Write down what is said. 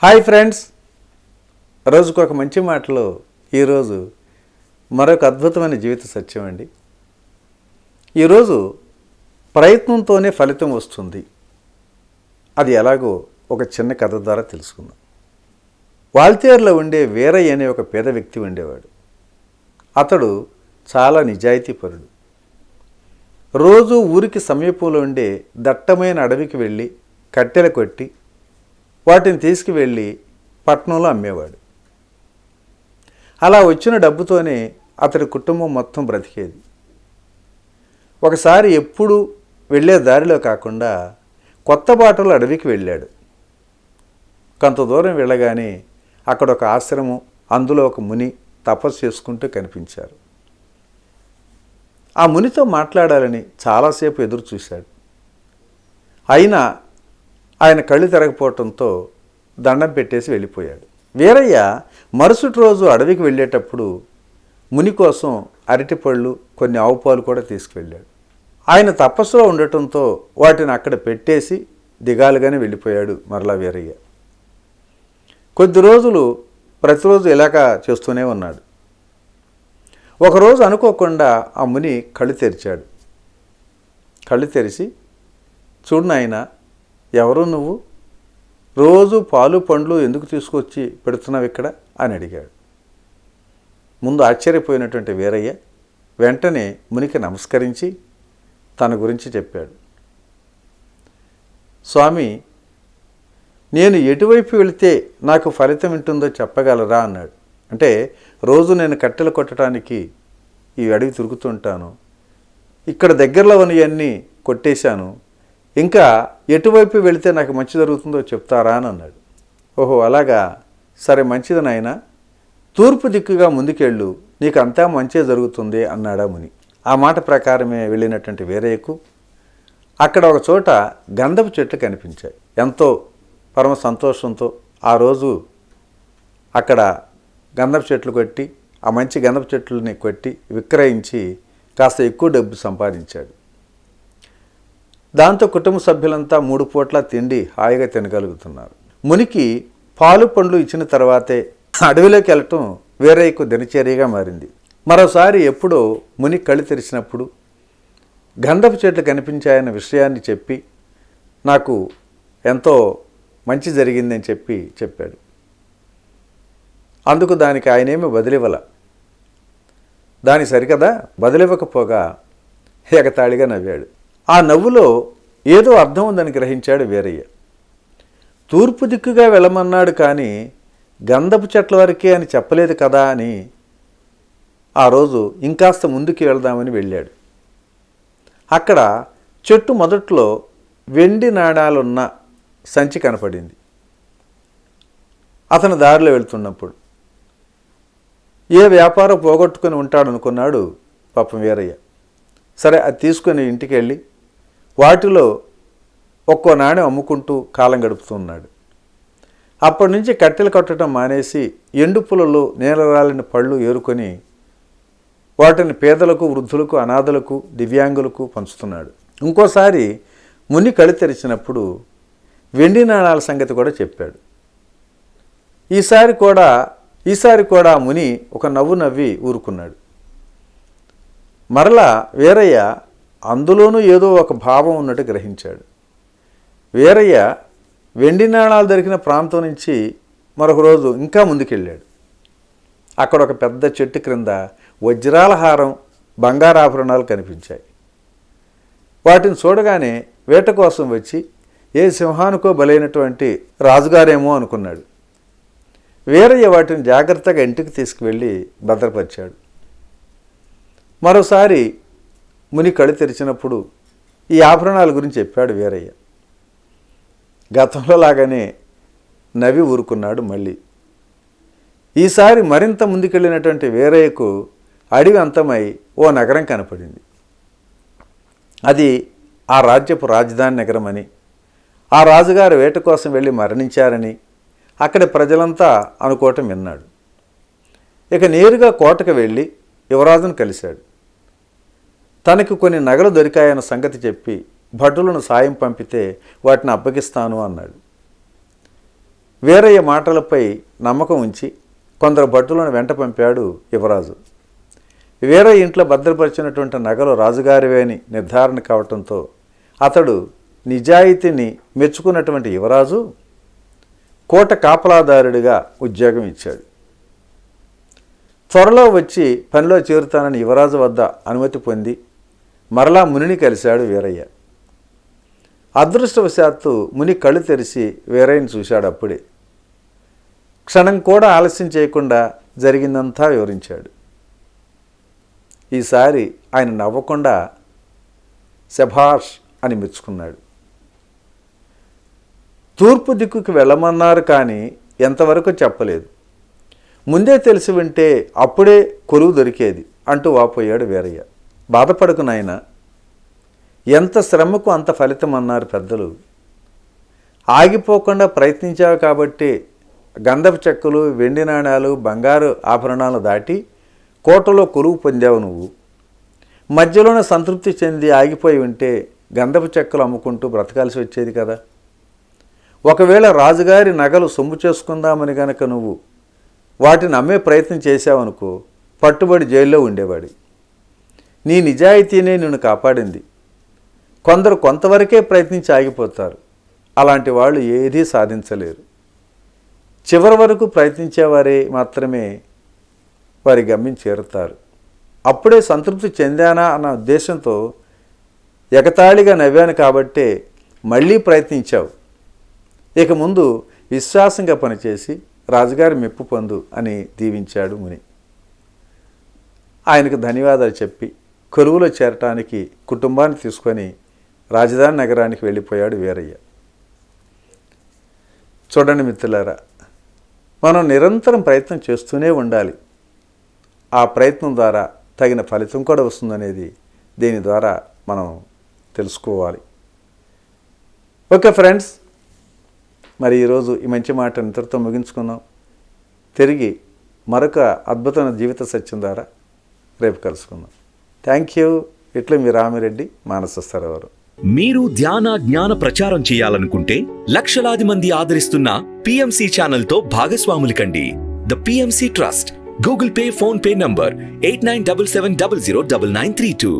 Hi friends, రోజుకు ఒక మంచి మాటలో ఈరోజు మరొక అద్భుతమైన జీవిత సత్యం అండి. ఈరోజు ప్రయత్నంతోనే ఫలితం వస్తుంది. అది ఎలాగో ఒక చిన్న కథ ద్వారా తెలుసుకుందాం. వాల్తేరులో ఉండే వీరయ్య అనే ఒక పేద వ్యక్తి ఉండేవాడు. అతడు చాలా నిజాయితీపరుడు. రోజు ఊరికి సమీపంలో ఉండే దట్టమైన అడవికి వెళ్ళి కట్టెలు కొట్టి వాటిని తీసుకువెళ్ళి పట్టణంలో అమ్మేవాడు. అలా వచ్చిన డబ్బుతోనే అతడి కుటుంబం మొత్తం బ్రతికేది. ఒకసారి ఎప్పుడు వెళ్ళే దారిలో కాకుండా కొత్త బాటలో అడవికి వెళ్ళాడు. కొంత దూరం వెళ్ళగానే అక్కడ ఒక ఆశ్రమం, అందులో ఒక ముని తపస్సు చేసుకుంటూ కనిపించారు. ఆ మునితో మాట్లాడాలని చాలాసేపు ఎదురు చూశాడు. అయినా ఆయన కళ్ళు తిరగపోవటంతో దండం పెట్టేసి వెళ్ళిపోయాడు. వీరయ్య మరుసటి రోజు అడవికి వెళ్ళేటప్పుడు ముని కోసం అరటిపళ్ళు, కొన్ని ఆవు పాలు కూడా తీసుకువెళ్ళాడు. ఆయన తపస్సులో ఉండటంతో వాటిని అక్కడ పెట్టేసి దిగాలుగానే వెళ్ళిపోయాడు మరలా వీరయ్య. కొద్ది రోజులు ప్రతిరోజు ఇలాగ చేస్తూనే ఉన్నాడు. ఒకరోజు అనుకోకుండా ఆ ముని కళ్ళు తెరిచాడు. కళ్ళు తెరిచి, చూడు నాయనా, ఎవరు నువ్వు? రోజు పాలు పండ్లు ఎందుకు తీసుకొచ్చి పెడుతున్నావు ఇక్కడ అని అడిగాడు. ముందు ఆశ్చర్యపోయినటువంటి వీరయ్య వెంటనే మునికి నమస్కరించి తన గురించి చెప్పాడు. స్వామి, నేను ఎటువైపు వెళితే నాకు ఫలితం ఉంటుందో చెప్పగలరా అన్నాడు. అంటే రోజు నేను కట్టెలు కొట్టడానికి ఈ అడవి తిరుగుతుంటాను. ఇక్కడ దగ్గరలో ఉన్నవన్నీ కొట్టేశాను. ఇంకా ఎటువైపు వెళితే నాకు మంచి జరుగుతుందో చెప్తారా అని అన్నాడు. ఓహో అలాగా, సరే మంచిది నాయనా, తూర్పు దిక్కుగా ముందుకెళ్ళు, నీకు అంతా మంచే జరుగుతుంది అన్నాడా ముని. ఆ మాట ప్రకారమే వెళ్ళినటువంటి వీరయ్యకు అక్కడ ఒక చోట గంధపు చెట్లు కనిపించాయి. ఎంతో పరమ సంతోషంతో ఆ రోజు అక్కడ గంధపు చెట్లు కొట్టి, ఆ మంచి గంధపు చెట్లని కొట్టి విక్రయించి కాస్త ఎక్కువ డబ్బు సంపాదించాడు. దాంతో కుటుంబ సభ్యులంతా 3 పూట్ల తిండి హాయిగా తినగలుగుతున్నారు. మునికి పాలు పండ్లు ఇచ్చిన తర్వాతే అడవిలోకి వెళ్ళటం వీరయ్యకు దినచర్యగా మారింది. మరోసారి ఎప్పుడో ముని కళ్ళు తెరిచినప్పుడు గంధపు చెట్లు కనిపించాయన్న విషయాన్ని చెప్పి నాకు ఎంతో మంచి జరిగిందని చెప్పాడు. అందుకు దానికి ఆయనేమి బదిలివ్వల. దానికి సరికదా బదిలివ్వకపోగా ఎగతాళిగా నవ్వాడు. ఆ నవ్వులో ఏదో అర్థం ఉందని గ్రహించాడు వీరయ్య. తూర్పు దిక్కుగా వెళ్ళమన్నాడు కానీ గంధపు చెట్ల వరకే అని చెప్పలేదు కదా అని ఆ రోజు ఇంకాస్త ముందుకు వెళదామని వెళ్ళాడు. అక్కడ చెట్టు మొదట్లో వెండి నాణాలున్న సంచి కనపడింది. అతను దారిలో వెళ్తున్నప్పుడు ఏ వ్యాపారం పోగొట్టుకుని ఉంటాడనుకున్నాడు పాపం వీరయ్య. సరే, అది తీసుకొని ఇంటికి వెళ్ళి వాటిలో ఒక్కో నాణ్యం అమ్ముకుంటూ కాలం గడుపుతున్నాడు. అప్పటి నుంచి కట్టెలు కట్టడం మానేసి ఎండు పుల్లలు, నేలరాలిన పళ్ళు ఏరుకొని వాటిని పేదలకు, వృద్ధులకు, అనాథలకు, దివ్యాంగులకు పంచుతున్నాడు. ఇంకోసారి ముని కళ్ళు తెరిచినప్పుడు వెండి నాణాల సంగతి కూడా చెప్పాడు. ఈసారి కూడా ముని ఒక నవ్వు నవ్వి ఊరుకున్నాడు. మరలా వీరయ్య అందులోనూ ఏదో ఒక భావం ఉన్నట్టు గ్రహించాడు. వీరయ్య వెండి నాణాలు దొరికిన ప్రాంతం నుంచి మరొక రోజు ఇంకా ముందుకెళ్ళాడు. అక్కడ ఒక పెద్ద చెట్టు క్రింద వజ్రాల హారం, బంగారాభరణాలు కనిపించాయి. వాటిని చూడగానే వేట కోసం వచ్చి ఏ సింహానికో బలైనటువంటి రాజుగారేమో అనుకున్నాడు. వీరయ్య వాటిని జాగ్రత్తగా ఇంటికి తీసుకువెళ్ళి భద్రపరిచాడు. మరోసారి ముని కళ్ళు తెరిచినప్పుడు ఈ ఆభరణాల గురించి చెప్పాడు వీరయ్య. గతంలో లాగానే నవ్వి ఊరుకున్నాడు మళ్ళీ. ఈసారి మరింత ముందుకెళ్ళినటువంటి వీరయ్యకు అడవి అంతమై ఓ నగరం కనపడింది. అది ఆ రాజ్యపు రాజధాని నగరం అని, ఆ రాజుగారు వేట కోసం వెళ్ళి మరణించారని అక్కడి ప్రజలంతా అనుకోవటం విన్నాడు. ఇక నేరుగా కోటకు వెళ్ళి యువరాజును కలిశాడు. తనకు కొన్ని నగలు దొరికాయన్న సంగతి చెప్పి భటులను సాయం పంపితే వాటిని అప్పగిస్తాను అన్నాడు. వీరయ్య మాటలపై నమ్మకం ఉంచి కొందరు భటులను వెంట పంపాడు యువరాజు. వీరయ్య ఇంట్లో భద్రపరిచినటువంటి నగలు రాజుగారివే అని నిర్ధారణ కావటంతో అతడు నిజాయితీని మెచ్చుకున్నటువంటి యువరాజు కోట కాపలాదారుడిగా ఉద్యోగం ఇచ్చాడు. త్వరలో వచ్చి పనిలో చేరుతానని యువరాజు వద్ద అనుమతి పొంది మరలా మునిని కలిశాడు వీరయ్య. అదృష్టవశాత్తు ముని కళ్ళు తెరిచి వీరయ్యని చూశాడు. అప్పుడే క్షణం కూడా ఆలస్యం చేయకుండా జరిగిందంతా వివరించాడు. ఈసారి ఆయన నవ్వకుండా శభాష్ అని మెచ్చుకున్నాడు. తూర్పు దిక్కుకి వెళ్ళమన్నారు కానీ ఎంతవరకు చెప్పలేదు. ముందే తెలిసి ఉంటే అప్పుడే కొలువు దొరికేది అంటూ వాపోయాడు వీరయ్య. బాధపడకు నాయనా, ఎంత శ్రమకు అంత ఫలితం అన్నారు పెద్దలు. ఆగిపోకుండా ప్రయత్నించావు కాబట్టి గంధపు చెక్కలు, వెండి నాణాలు, బంగారు ఆభరణాలు దాటి కోటలో కొలువు పొందావు నువ్వు. మధ్యలోనే సంతృప్తి చెంది ఆగిపోయి ఉంటే గంధపు చెక్కలు అమ్ముకుంటూ బ్రతకాల్సి వచ్చేది కదా. ఒకవేళ రాజుగారి నగలు సొమ్ము చేసుకుందామని గనక నువ్వు వాటిని అమ్మే ప్రయత్నం చేశావనుకో, పట్టుబడి జైల్లో ఉండేవాడి. నీ నిజాయితీనే నిన్ను కాపాడింది. కొందరు కొంతవరకే ప్రయత్నించి ఆగిపోతారు. అలాంటి వాళ్ళు ఏదీ సాధించలేరు. చివరి వరకు ప్రయత్నించేవారే మాత్రమే వారి గమ్యం చేరుతారు. అప్పుడే సంతృప్తి చెందానా అన్న ఉద్దేశంతో ఎగతాళిగా నవ్వాను కాబట్టే మళ్ళీ ప్రయత్నించావు. ఇక ముందు విశ్వాసంగా పనిచేసి రాజుగారి మెప్పు పొందు అని దీవించాడు ముని. ఆయనకు ధన్యవాదాలు చెప్పి కొలువులో చేరటానికి కుటుంబాన్ని తీసుకొని రాజధాని నగరానికి వెళ్ళిపోయాడు వీరయ్య. చూడండి మిత్రులారా, మనం నిరంతరం ప్రయత్నం చేస్తూనే ఉండాలి. ఆ ప్రయత్నం ద్వారా తగిన ఫలితం కూడా వస్తుందనేది దీని ద్వారా మనం తెలుసుకోవాలి. ఓకే ఫ్రెండ్స్, మరి ఈరోజు ఈ మంచి మాట ఇంతటితో ముగించుకుందాం. తిరిగి మరొక అద్భుతమైన జీవిత సత్యం ద్వారా రేపు కలుసుకుందాం. Thank you. ఇట్లా మీ రామిరెడ్డి, మానస సరోవరం. మీరు ధ్యాన జ్ఞాన ప్రచారం చేయాలనుకుంటే లక్షలాది మంది ఆదరిస్తున్న PMC ఛానల్ తో భాగస్వాములు కండి. The PMC trust. Google pay, phone pay number 8977009932.